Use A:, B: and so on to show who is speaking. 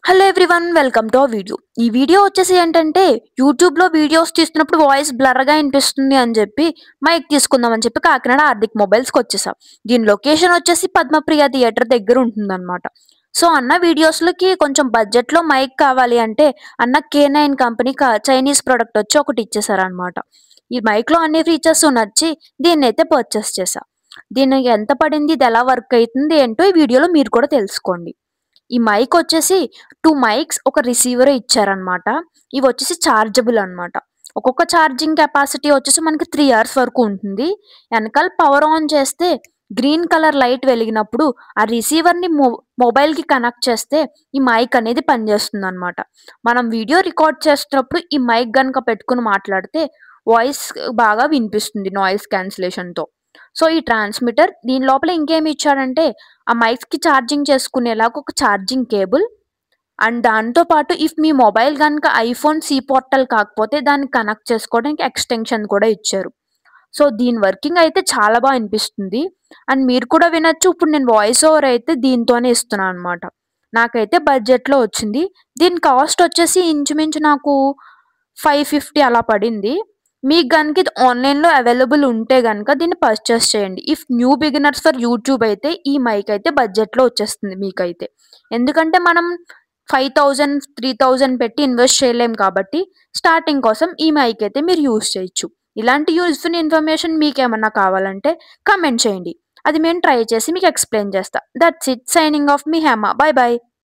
A: Hello everyone welcome to video. ఈ video వచ్చేసి ఏంటంటే యూట్యూబ్లో వీడియోస్ తీస్తున్నప్పుడు వాయిస్ బ్లర్గా వినిపిస్తుంది అని చెప్పి మైక్ తీసుకుందాం అని చెప్పి కాకినాడ ఆర్డిక్ మొబైల్స్కి వచ్చేసాం. దీని లొకేషన్ వచ్చేసి పద్మప్రియ థియేటర్ దగ్గర ఉంటుందన్నమాట. సో అన్న వీడియోస్లకి కొంచెం బడ్జెట్లో మైక్ కావాలి అంటే అన్న K9 కంపెనీ చైనీస్ ప్రోడక్ట్ వచ్చి ఒకటి ఇచ్చేసారనమాట. ఈ మైక్లో అన్ని ఫీచర్స్ నచ్చి దీన్ని అయితే పర్చేస్ చేసా. దీనికి ఎంత పడింది, ఇది ఎలా వర్క్ అవుతుంది ఏంటో ఈ వీడియోలో మీరు కూడా తెలుసుకోండి. ఈ మైక్ వచ్చేసి 2 మైక్స్ ఒక రిసీవర్ ఇచ్చారనమాట. ఇవి వచ్చేసి చార్జబుల్ అనమాట. ఒక్కొక్క ఛార్జింగ్ కెపాసిటీ వచ్చేసి మనకి 3 అవర్స్ వరకు ఉంటుంది. వెనకాల పవర్ ఆన్ చేస్తే గ్రీన్ కలర్ లైట్ వెలిగినప్పుడు ఆ రిసీవర్‌ని మొబైల్‌కి కనెక్ట్ చేస్తే ఈ మైక్ అనేది పనిచేస్తుందనమాట. మనం వీడియో రికార్డ్ చేస్తున్నప్పుడు ఈ మైక్ గనుక పెట్టుకొని మాట్లాడితే వాయిస్ బాగా వినిపిస్తుంది నాయిస్ క్యాన్సిలేషన్‌తో. సో, ఈ ట్రాన్స్మిటర్ దీని లోపల ఇంకేమి ఇచ్చాడంటే ఆ మైక్స్‌కి ఛార్జింగ్ చేసుకునేలాగా ఒక ఛార్జింగ్ కేబుల్ అండ్ దాంతో పాటు మీ మొబైల్ గనుక ఐఫోన్ సి పోర్టల్ కాకపోతే దాన్ని కనెక్ట్ చేసుకోవడానికి ఎక్స్‌టెన్షన్ కూడా ఇచ్చారు. సో, దీని వర్కింగ్ అయితే చాలా అనిపిస్తుంది. అండ్ మీరు కూడా వినొచ్చు. ఇప్పుడు నేను వాయిస్ ఓవర్ అయితే దీంతోనే ఇస్తున్నాను అనమాట. నాకైతే బడ్జెట్‌లో వచ్చింది. దీని కాస్ట్ వచ్చేసి ఇంచుమించు నాకు 550 అలా పడింది. మీకు గనుక ఇది ఆన్‌లైన్‌లో అవైలబుల్ ఉంటే గనుక దీన్ని పర్చేస్ చేయండి. If new beginners for YouTube అయితే ఈ మైక్ అయితే బడ్జెట్‌లో వచ్చేస్తుంది మీకైతే. ఎందుకంటే మనం 5000, 3000 పెట్టి ఇన్వెస్ట్ చేయలేం కాబట్టి స్టార్టింగ్ కోసం ఈ మైక్ అయితే మీరు యూజ్ చేయొచ్చు. ఇలాంటి యూజ్‌ఫుల్ ఇన్ఫర్మేషన్ మీకేమన్నా కావాలంటే కామెంట్ చేయండి. అది మేము ట్రై చేసి మీకు ఎక్స్‌ప్లెయిన్ చేస్తా. That's it. Signing off me Hema. By by.